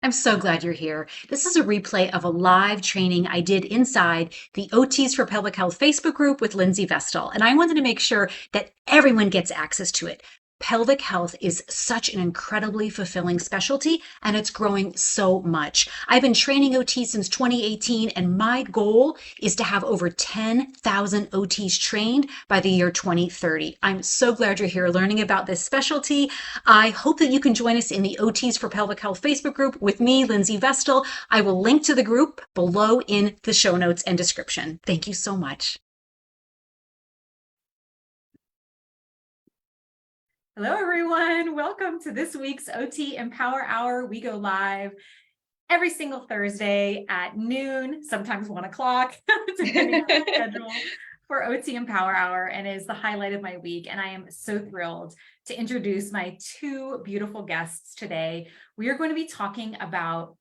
I'm so glad you're here. This is a replay of a live training I did inside the OTs for Pelvic Health Facebook group with Lindsey Vestal, and I wanted to make sure that everyone gets access to it. Pelvic health is such an incredibly fulfilling specialty, and it's growing so much. I've been training OT since 2018, and my goal is to have over 10,000 OTs trained by the year 2030. I'm so glad you're here learning about this specialty. I hope that you can join us in the OTs for Pelvic Health Facebook group with me, Lindsey Vestal. I will link to the group below in the show notes and description. Thank you so much. Hello, everyone. Welcome to this week's OT Empower Hour. We go live every single Thursday at noon, sometimes 1 o'clock, depending on the schedule for OT Empower Hour, and is the highlight of my week. And I am so thrilled to introduce my two beautiful guests today. We are going to be talking about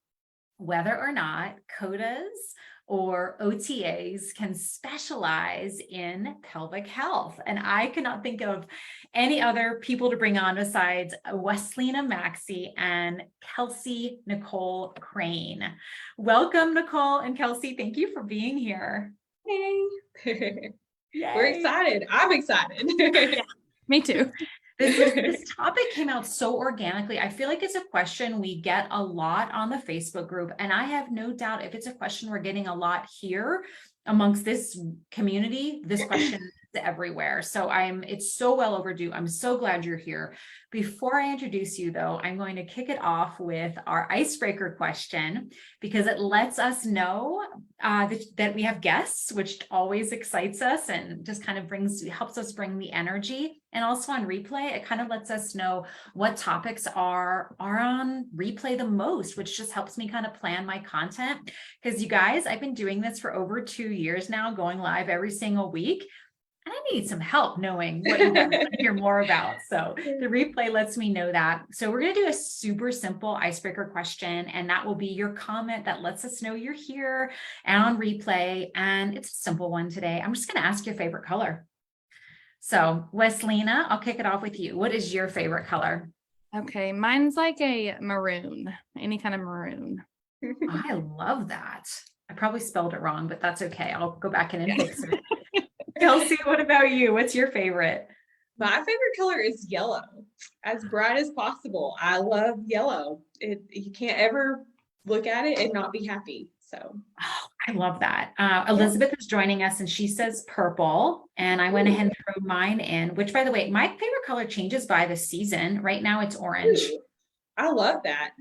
whether or not COTAs or OTAs can specialize in pelvic health. And I cannot think of any other people to bring on besides Weslina, Maxey, and Kelsey, Nicole Crane. Welcome, Nicole and Kelsey. Thank you for being here. Hey. We're excited. I'm excited. Yeah, me too. This topic came out so organically. I feel like it's a question we get a lot on the Facebook group, and I have no doubt if it's a question we're getting a lot here amongst this community, this question is everywhere. So it's so well overdue. I'm so glad you're here. Before I introduce you though, I'm going to kick it off with our icebreaker question, because it lets us know that we have guests, which always excites us and just kind of helps us bring the energy. And also on replay, it kind of lets us know what topics are on replay the most, which just helps me kind of plan my content. Because you guys, I've been doing this for over 2 years now, going live every single week. And I need some help knowing what you want to hear more about. So the replay lets me know that. So we're going to do a super simple icebreaker question, and that will be your comment that lets us know you're here and on replay. And it's a simple one today. I'm just going to ask your favorite color. So Weslina, I'll kick it off with you. What is your favorite color? Okay, mine's like a maroon, any kind of maroon. I love that. I probably spelled it wrong, but that's okay. I'll go back in and fix it. Kelsey, what about you? What's your favorite? My favorite color is yellow, as bright as possible. I love yellow. You can't ever look at it and not be happy. So I love that. Elizabeth is joining us and she says purple, and I went ahead and threw mine in, which by the way, my favorite color changes by the season. Right now it's orange. I love that.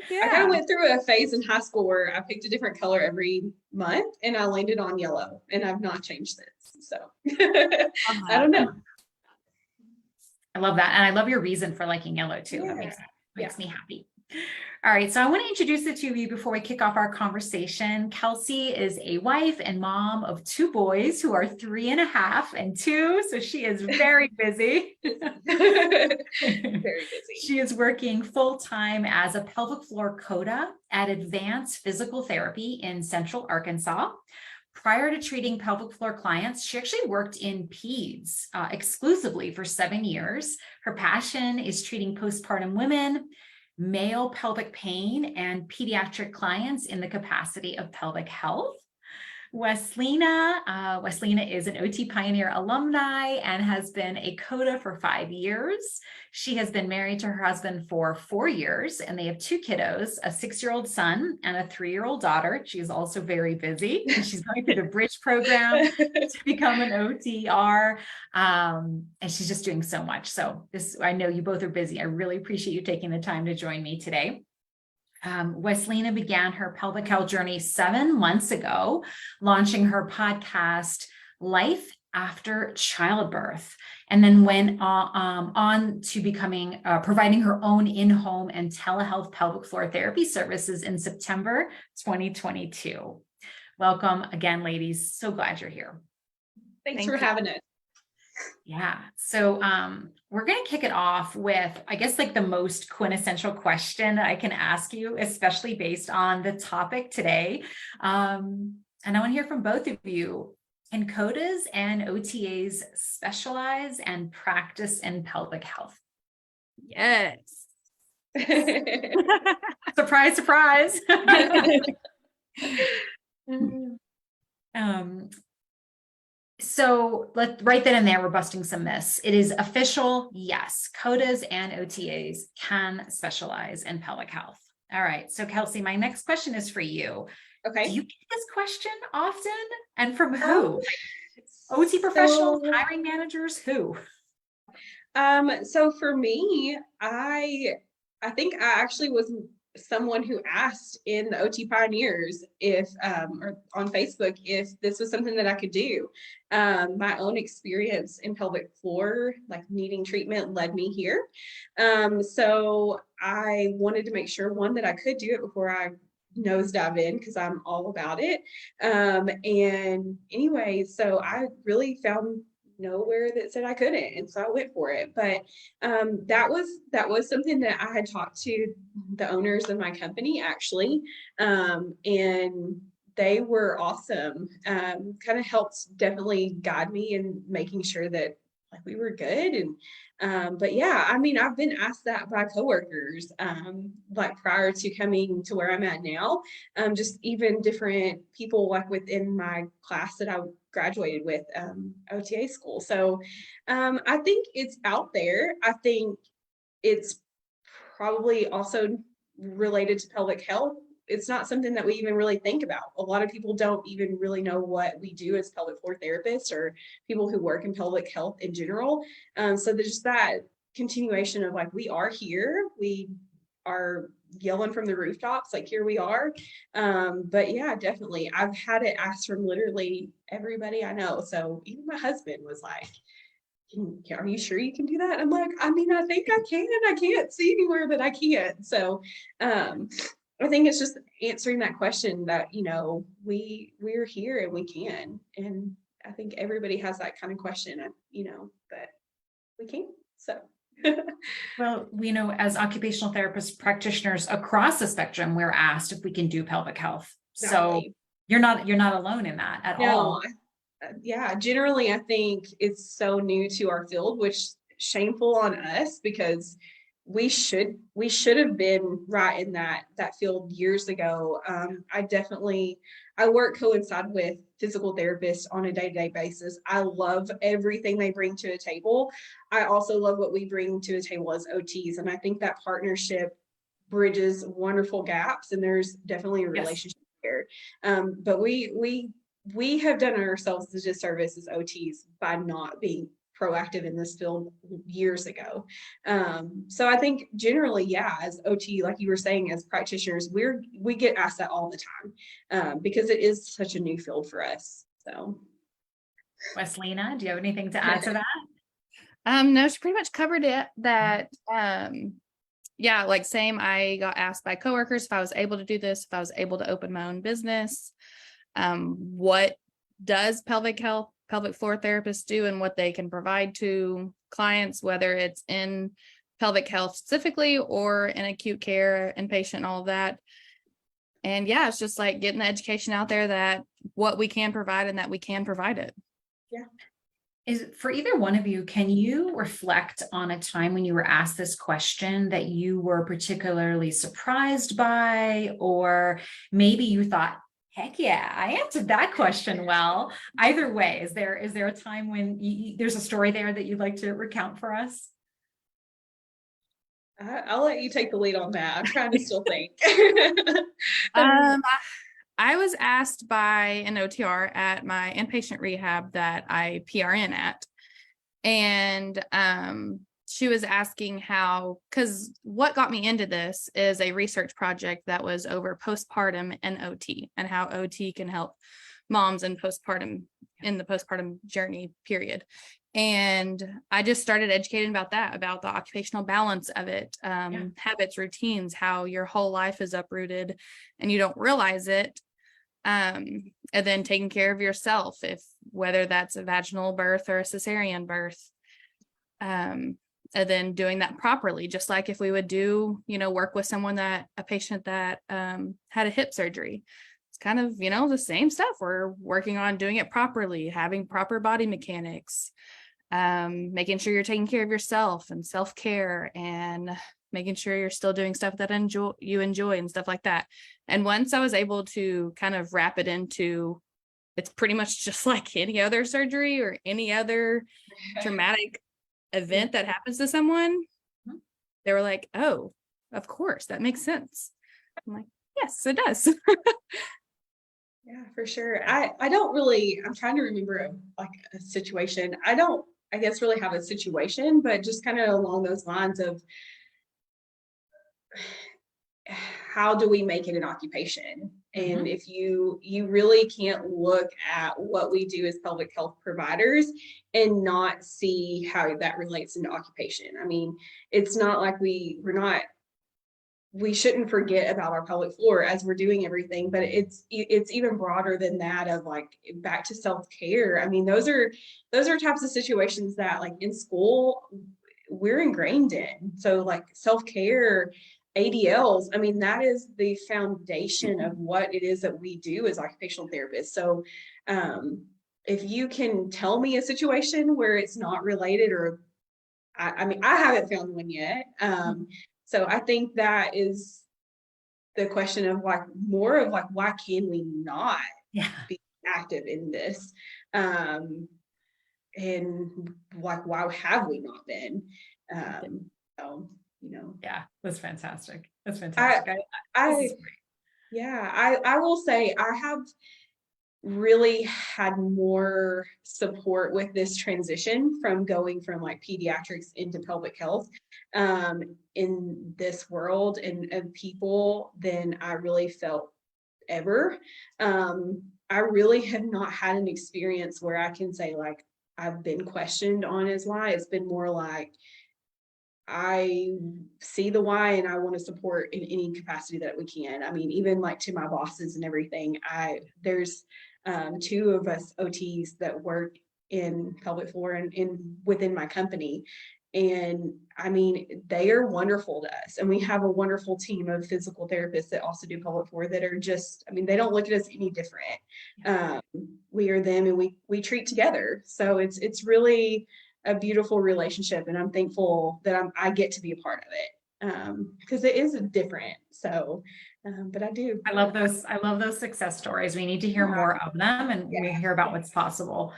Yeah. I kind of went through a phase in high school where I picked a different color every month and I landed on yellow, and I've not changed since. So I don't know. I love that. And I love your reason for liking yellow too. Yeah. That makes me happy. All right. So I want to introduce the two of you before we kick off our conversation. Kelsey is a wife and mom of 2 boys who are 3.5 and 2. So she is very busy. Very busy. She is working full-time as a pelvic floor COTA at Advanced Physical Therapy in Central Arkansas. Prior to treating pelvic floor clients, she actually worked in peds exclusively for 7 years. Her passion is treating postpartum women, male pelvic pain, and pediatric clients in the capacity of pelvic health. Weslina is an OT Pioneer alumni and has been a COTA for 5 years. She has been married to her husband for 4 years, and they have 2 kiddos, a 6-year-old son and a 3-year-old daughter. She is also very busy. She's going through the bridge program to become an OTR, and she's just doing so much. So I know you both are busy. I really appreciate you taking the time to join me today. Weslina began her pelvic health journey 7 months ago, launching her podcast, Life After Childbirth, and then went on to becoming providing her own in-home and telehealth pelvic floor therapy services in September 2022. Welcome again, ladies. So glad you're here. Thanks for having us. Yeah. So we're going to kick it off with, I guess, like the most quintessential question that I can ask you, especially based on the topic today. And I want to hear from both of you. Can COTAs and OTAs specialize and practice in pelvic health? Yes. So Surprise, surprise. So right then and there, we're busting some myths. It is official. Yes. COTAs and OTAs can specialize in pelvic health. All right. So Kelsey, my next question is for you. Do Okay. you get this question often? And from who? OT professionals, hiring managers, who? So for me, I think I actually was someone who asked in the OT Pioneers if, or on Facebook, if this was something that I could do. My own experience in pelvic floor, like needing treatment, led me here. So I wanted to make sure, one, that I could do it before I nosedive in, because I'm all about it. And anyway, so I really found nowhere that said I couldn't, and so I went for it. But that was something that I had talked to the owners of my company, actually, and they were awesome. Kind of helped definitely guide me in making sure that like we were good. And but yeah, I mean, I've been asked that by coworkers, like prior to coming to where I'm at now, just even different people like within my class that I graduated with, OTA school. So I think it's out there. I think it's probably also related to pelvic health. It's not something that we even really think about. A lot of people don't even really know what we do as pelvic floor therapists or people who work in pelvic health in general. So there's just that continuation of like, we are here, we are yelling from the rooftops, like here we are. But yeah, definitely, I've had it asked from literally everybody I know. So even my husband was like, are you sure you can do that? I'm like, I mean, I think I can. I can't see anywhere that I can't. So I think it's just answering that question that, you know, we're here and we can. And I think everybody has that kind of question, you know, but we can. So Well, we know as occupational therapists, practitioners across the spectrum, we're asked if we can do pelvic health. So you're not alone in that at all. Yeah, generally, I think it's so new to our field, which shameful on us, because we should have been right in that field years ago. I work coincide with physical therapists on a day-to-day basis. I love everything they bring to a table. I also love what we bring to a table as OTs, and I think that partnership bridges wonderful gaps, and there's definitely a relationship there. But we have done ourselves a disservice as OTs by not being proactive in this field years ago. So I think generally, yeah, as OT, like you were saying, as practitioners, we get asked that all the time, because it is such a new field for us. So Weslina, do you have anything to add to that? No, she pretty much covered it. That yeah, like same, I got asked by coworkers if I was able to do this, if I was able to open my own business. What does pelvic floor therapists do, and what they can provide to clients, whether it's in pelvic health specifically or in acute care, inpatient, and all of that. And yeah, it's just like getting the education out there that what we can provide and that we can provide it. Yeah. Is for either one of you, can you reflect on a time when you were asked this question that you were particularly surprised by, or maybe you thought, heck yeah, I answered that question well? Either way, is there a time when there's a story there that you'd like to recount for us? I'll let you take the lead on that. I'm trying to still think. I was asked by an OTR at my inpatient rehab that I PRN at, and she was asking how, because what got me into this is a research project that was over postpartum and OT, and how OT can help moms in postpartum, in the postpartum journey period. And I just started educating about that, about the occupational balance of it, habits, routines, how your whole life is uprooted and you don't realize it. And then taking care of yourself, if whether that's a vaginal birth or a cesarean birth, and then doing that properly, just like if we would do, work with a patient that had a hip surgery. It's kind of, the same stuff. We're working on doing it properly, having proper body mechanics, making sure you're taking care of yourself and self-care, and making sure you're still doing stuff that you enjoy and stuff like that. And once I was able to kind of wrap it into, it's pretty much just like any other surgery or any other traumatic event that happens to someone, they were like, oh, of course, that makes sense. I'm like, yes, it does. Yeah, for sure. I don't really, I'm trying to remember like a situation. I don't, I guess, really have a situation, but just kind of along those lines of how do we make it an occupation? And if you really can't look at what we do as pelvic health providers and not see how that relates into occupation. I mean, it's not like we shouldn't forget about our pelvic floor as we're doing everything, but it's even broader than that, of like back to self-care. I mean, those are types of situations that like in school we're ingrained in. So like self-care, ADLs, I mean, that is the foundation of what it is that we do as occupational therapists. So if you can tell me a situation where it's not related, or I mean, I haven't found one yet. So I think that is the question of like more of like, why can we not be active in this? And like, why have we not been? So, you know. Yeah, that's fantastic. That's fantastic. I will say I have really had more support with this transition from going from like pediatrics into pelvic health in this world and people than I really felt ever. I really have not had an experience where I can say like I've been questioned on as why. It's been more like I see the why and I want to support in any capacity that we can. I mean, even like to my bosses and everything, there's two of us OTs that work in pelvic floor and within my company. And I mean, they are wonderful to us. And we have a wonderful team of physical therapists that also do pelvic floor that are just, I mean, they don't look at us any different. We are them and we treat together. So it's really a beautiful relationship, and I'm thankful that I get to be a part of it because it is different. So, but I do. I love those success stories. We need to hear more of them, and we hear about what's possible.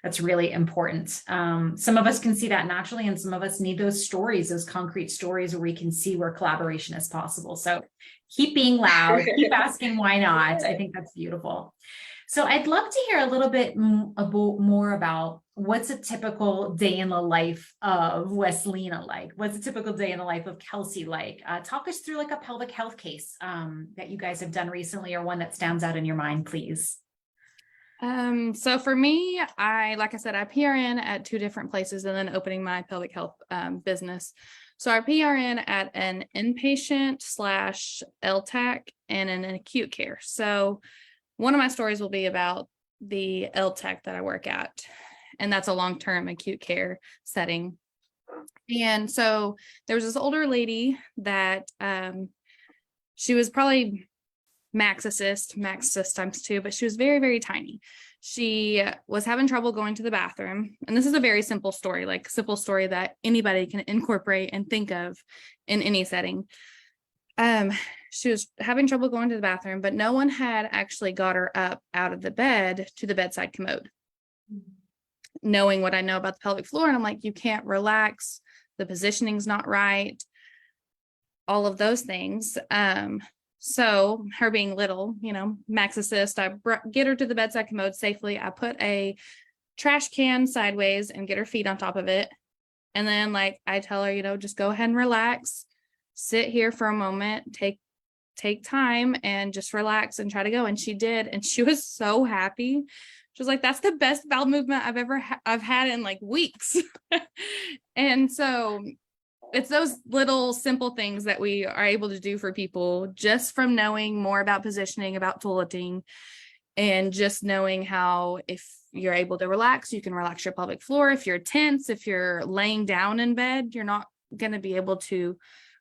That's really important. Some of us can see that naturally, and some of us need those stories, those concrete stories where we can see where collaboration is possible. So keep being loud, keep asking why not. I think that's beautiful. So I'd love to hear a little bit more about what's a typical day in the life of Weslina like? What's a typical day in the life of Kelsey like? Talk us through like a pelvic health case that you guys have done recently, or one that stands out in your mind, please. So for me, like I said, I PRN at 2 different places and then opening my pelvic health business. So I PRN at an inpatient / LTACH and an acute care. So one of my stories will be about the LTACH that I work at, and that's a long-term acute care setting. And so there was this older lady that she was probably max assist times 2, but she was very, very tiny. She was having trouble going to the bathroom. And this is a very simple story, like simple story that anybody can incorporate and think of in any setting. She was having trouble going to the bathroom, but no one had actually got her up out of the bed to the bedside commode. Knowing what I know about the pelvic floor, and I'm like, you can't relax, the positioning's not right, all of those things. So her being little, max assist, I get her to the bedside commode safely. I put a trash can sideways and get her feet on top of it. And then like I tell her, just go ahead and relax, sit here for a moment, take time and just relax and try to go. And she did. And she was so happy. She was like, that's the best bowel movement I've had in like weeks. And so it's those little simple things that we are able to do for people just from knowing more about positioning, about toileting, and just knowing how if you're able to relax, you can relax your pelvic floor. If you're tense, if you're laying down in bed, you're not going to be able to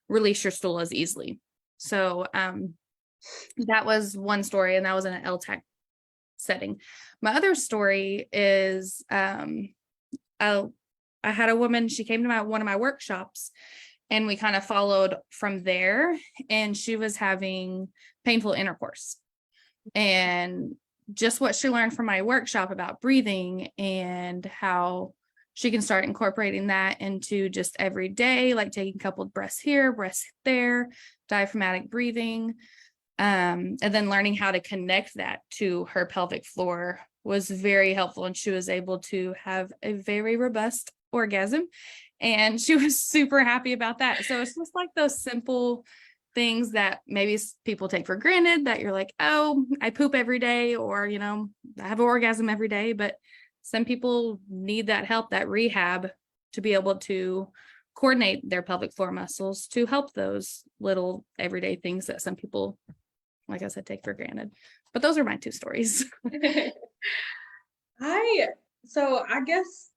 release your stool as easily. So that was one story, and that was in an LTACH setting. My other story is I had a woman, she came to one of my workshops, And we kind of followed from there, and she was having painful intercourse. And just what she learned from my workshop about breathing and how she can start incorporating that into just every day, like taking coupled breaths here, breaths there, diaphragmatic breathing. And then learning how to connect that to her pelvic floor was very helpful. And she was able to have a very robust orgasm. And she was super happy about that. So it's just like those simple things that maybe people take for granted, that you're like, oh, I poop every day, or, you know, I have an orgasm every day. But some people need that help, that rehab, to be able to coordinate their pelvic floor muscles to help those little everyday things that some people, like I said, take for granted. But those are my 2 stories. I guess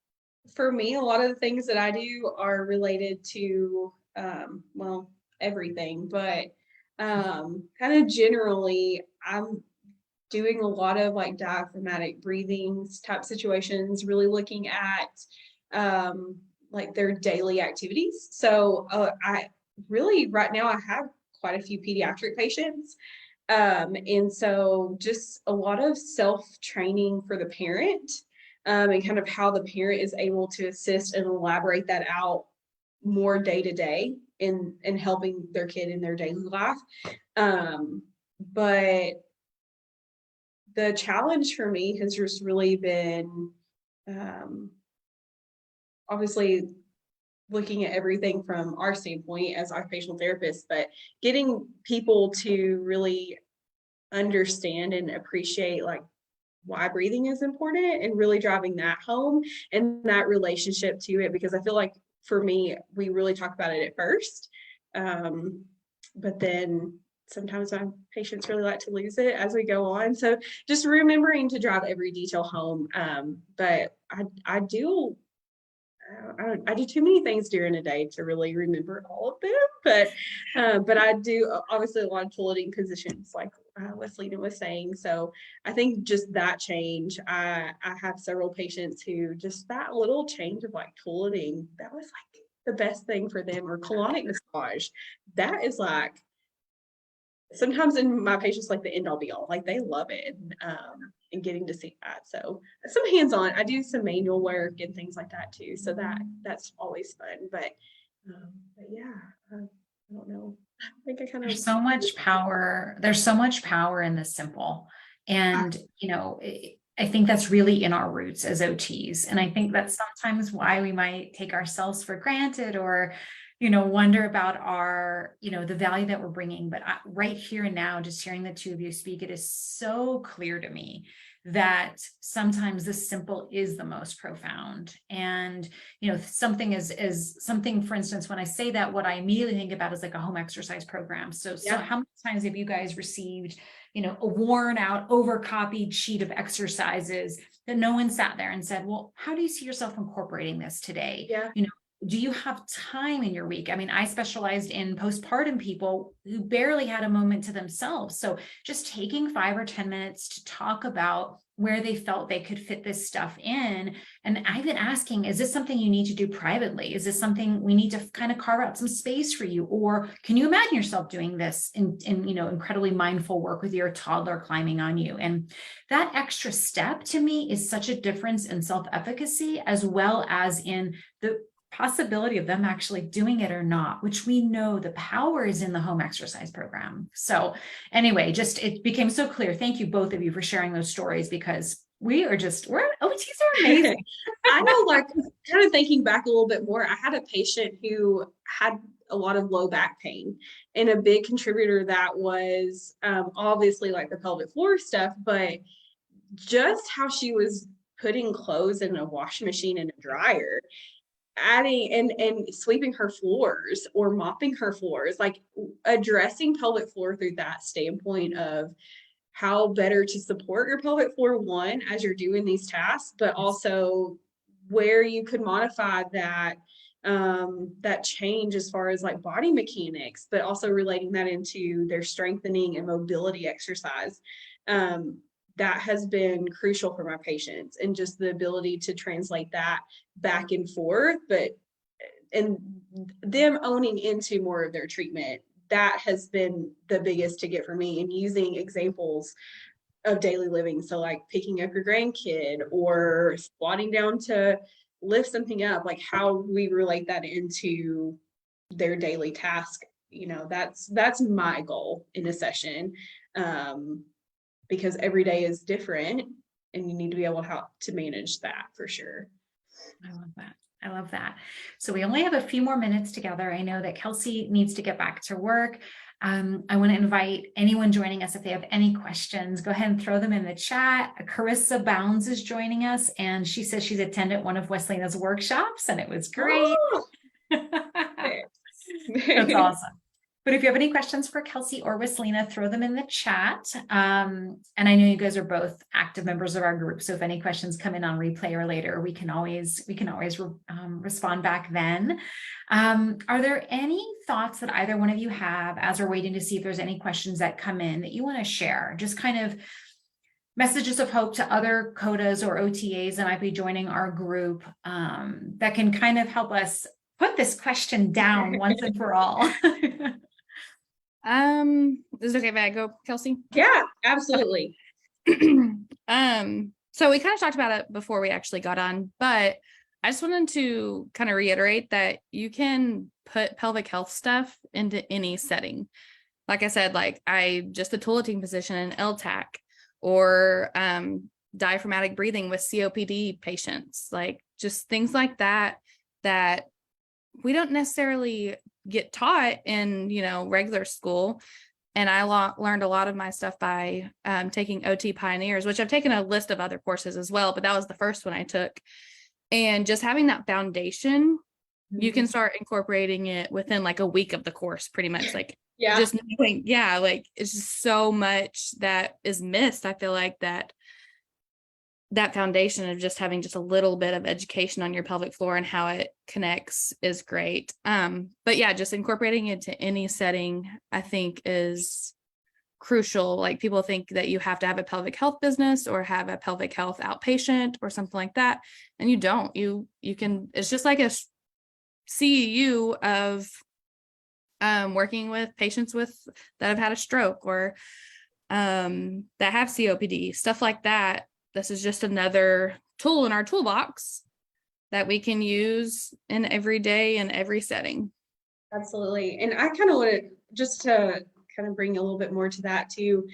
for me, a lot of the things that I do are related to, well, everything, but kind of generally, I'm doing a lot of like diaphragmatic breathing type situations, really looking at like their daily activities. So I really, right now, I have quite a few pediatric patients. And so just a lot of self-training for the parent, and kind of how the parent is able to assist and elaborate that out more day to day in helping their kid in their daily life. But the challenge for me has just really been, obviously looking at everything from our standpoint as occupational therapists, but getting people to really understand and appreciate like why breathing is important, and really driving that home and that relationship to it. Because I feel like for me, we really talk about it at first, but then sometimes my patients really like to lose it as we go on. So just remembering to drive every detail home. But I do too many things during a day to really remember all of them. But I do obviously a lot of toileting positions, like Weslina was saying. So I think just that change, I have several patients who just that little change of like toileting, that was like the best thing for them. Or colonic massage, that is like, sometimes in my patients, like the end all be all, like they love it. And getting to see that. So some hands-on, I do some manual work and things like that too. So that's always fun. But yeah, I don't know. I think I kind of, There's so much power. There's so much power in the simple. And, you know, I think that's really in our roots as OTs. And I think that's sometimes why we might take ourselves for granted, or, you know, wonder about our, you know, the value that we're bringing. But right here and now, just hearing the 2 of you speak, it is so clear to me that sometimes the simple is the most profound. And, you know, something is something, for instance, when I say that, what I immediately think about is like a home exercise program. So how many times have you guys received, you know, a worn out, overcopied sheet of exercises that no one sat there and said, well, how do you see yourself incorporating this today? Yeah. You know, do you have time in your week? I mean, I specialized in postpartum people who barely had a moment to themselves. So just taking 5 or 10 minutes to talk about where they felt they could fit this stuff in. And I've been asking, is this something you need to do privately? Is this something we need to kind of carve out some space for you? Or can you imagine yourself doing this in you know, incredibly mindful work with your toddler climbing on you? And that extra step to me is such a difference in self-efficacy, as well as in the possibility of them actually doing it or not, which we know the power is in the home exercise program. So anyway, just, it became so clear. Thank you, both of you, for sharing those stories, because we're OTs are amazing. I know, like kind of thinking back a little bit more, I had a patient who had a lot of low back pain, and a big contributor that was obviously like the pelvic floor stuff, but just how she was putting clothes in a washing machine and a dryer, adding and sweeping her floors or mopping her floors, like addressing pelvic floor through that standpoint of how better to support your pelvic floor, one, as you're doing these tasks, but also where you could modify that that change as far as like body mechanics, but also relating that into their strengthening and mobility exercise. That has been crucial for my patients, and just the ability to translate that back and forth, but and them owning into more of their treatment, that has been the biggest ticket for me, and using examples of daily living. So like picking up your grandkid or squatting down to lift something up, like how we relate that into their daily task. That's my goal in a session, because every day is different and you need to be able to manage that for sure. I love that. I love that. So we only have a few more minutes together. I know that Kelsey needs to get back to work. I want to invite anyone joining us, if they have any questions, go ahead and throw them in the chat. Carissa Bounds is joining us, and she says she's attended one of Weslina's workshops and it was great. Oh! That's awesome. But if you have any questions for Kelsey or Weslina, throw them in the chat. And I know you guys are both active members of our group, so if any questions come in on replay or later, we can always respond back then. Are there any thoughts that either one of you have as we're waiting to see if there's any questions that come in that you want to share? Just kind of messages of hope to other COTAs or OTAs that might be joining our group, that can kind of help us put this question down once and for all. Is it okay if I go, Kelsey? Yeah, absolutely. So we kind of talked about it before we actually got on, but I just wanted to kind of reiterate that you can put pelvic health stuff into any setting. Like I said, like just the toileting position in LTACH, or diaphragmatic breathing with COPD patients, like just things like that we don't necessarily get taught in, regular school. And I learned a lot of my stuff by taking OT Pioneers, which I've taken a list of other courses as well, but that was the first one I took. And just having that foundation, you can start incorporating it within like a week of the course, pretty much. Like, just knowing, like it's just so much that is missed. I feel like that foundation of just having just a little bit of education on your pelvic floor and how it connects is great. But yeah, just incorporating it to any setting, I think, is crucial. Like, people think that you have to have a pelvic health business or have a pelvic health outpatient or something like that, and you don't. You can, it's just like a CEU of working with patients that have had a stroke or that have COPD, stuff like that. This is just another tool in our toolbox that we can use in every day and every setting. Absolutely. And I kind of want to kind of bring a little bit more to that too.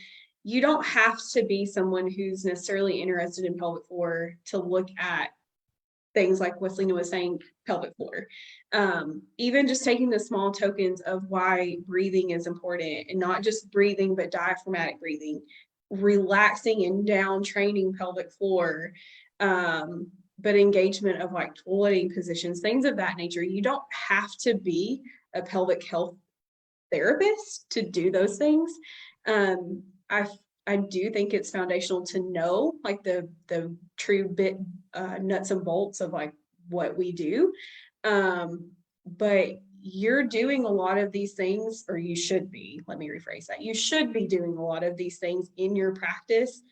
You don't have to be someone who's necessarily interested in pelvic floor to look at things like Weslina was saying, pelvic floor. Even just taking the small tokens of why breathing is important, and not just breathing, but diaphragmatic breathing, relaxing and down training pelvic floor, but engagement of like toileting positions, things of that nature. You don't have to be a pelvic health therapist to do those things. I do think it's foundational to know like the true nuts and bolts of like what we do. But you're doing a lot of these things, or you should be, let me rephrase that. You should be doing a lot of these things in your practice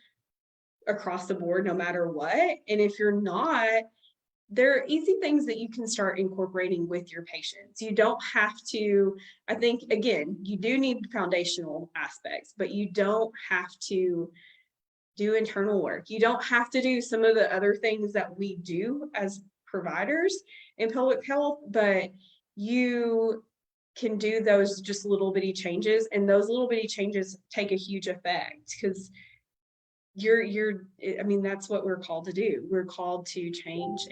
across the board, no matter what. And if you're not, there are easy things that you can start incorporating with your patients. You don't have to, I think, again, you do need foundational aspects, but you don't have to do internal work. You don't have to do some of the other things that we do as providers in pelvic health, but you can do those just little bitty changes, and those little bitty changes take a huge effect, because I mean, that's what we're called to do. We're called to change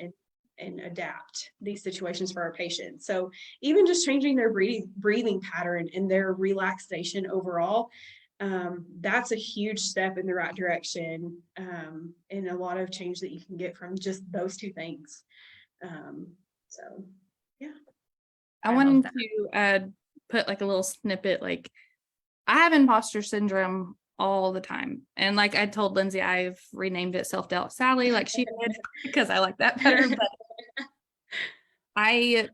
and adapt these situations for our patients. So even just changing their breathing pattern and their relaxation overall, that's a huge step in the right direction, and a lot of change that you can get from just those two things. So yeah. I wanted to put like a little snippet, like I have imposter syndrome all the time. And like I told Lindsey, I've renamed it Self-Doubt Sally, like she did, because I like that better. But I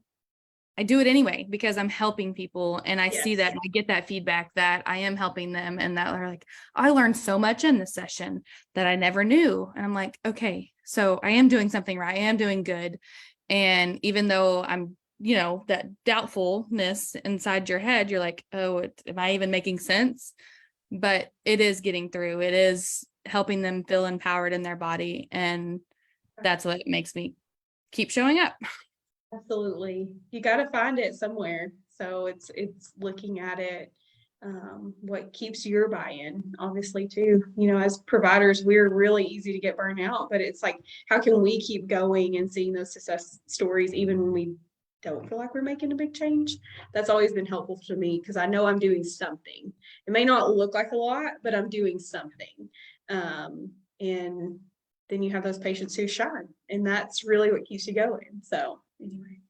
do it anyway because I'm helping people, and I see that, and I get that feedback that I am helping them, and that they're like, I learned so much in this session that I never knew. And I'm like, okay, so I am doing something right. I am doing good. And even though I'm that doubtfulness inside your head. You're like, oh, am I even making sense? But it is getting through. It is helping them feel empowered in their body. And that's what makes me keep showing up. Absolutely. You got to find it somewhere. So it's looking at it, what keeps your buy-in, obviously, too. As providers, we're really easy to get burnt out, but it's like, how can we keep going and seeing those success stories even when we don't feel like we're making a big change? That's always been helpful to me, because I know I'm doing something. It may not look like a lot, but I'm doing something. And then you have those patients who shine, and that's really what keeps you going. So anyway.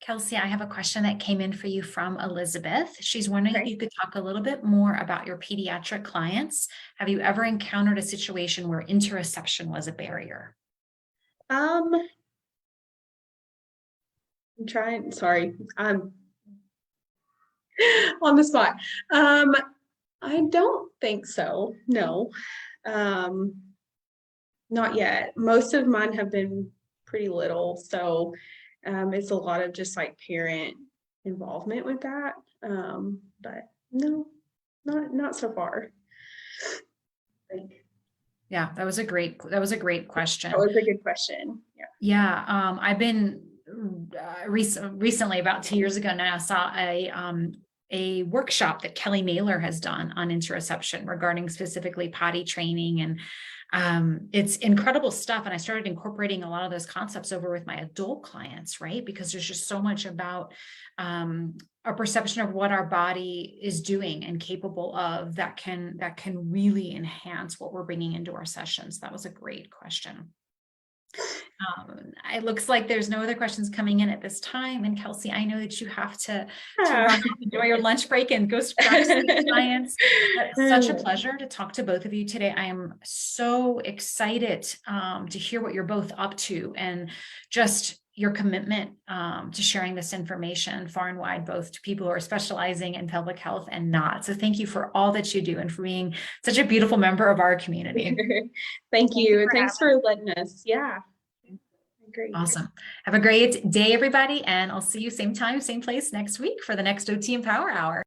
Kelsey, I have a question that came in for you from Elizabeth. She's wondering if Okay. you could talk a little bit more about your pediatric clients. Have you ever encountered a situation where interoception was a barrier? I'm trying, sorry, I'm on the spot. I don't think so. No. Not yet. Most of mine have been pretty little, so it's a lot of just like parent involvement with that. But no, not so far. Yeah, that was a great question. That was a good question. Yeah. Yeah, I've been recently, about 2 years ago now, saw a workshop that Kelly Mailer has done on interoception regarding specifically potty training, and it's incredible stuff. And I started incorporating a lot of those concepts over with my adult clients, right? Because there's just so much about a perception of what our body is doing and capable of that can really enhance what we're bringing into our sessions. That was a great question. It looks like there's no other questions coming in at this time. And Kelsey, I know that you have to run off, enjoy your lunch break and go scratch some clients. Such a pleasure to talk to both of you today. I am so excited to hear what you're both up to, and just your commitment to sharing this information far and wide, both to people who are specializing in pelvic health and not. So thank you for all that you do and for being such a beautiful member of our community. Thank you. And thanks for letting us. Yeah. Great. Awesome. Have a great day, everybody. And I'll see you same time, same place next week for the next OT Empower Hour.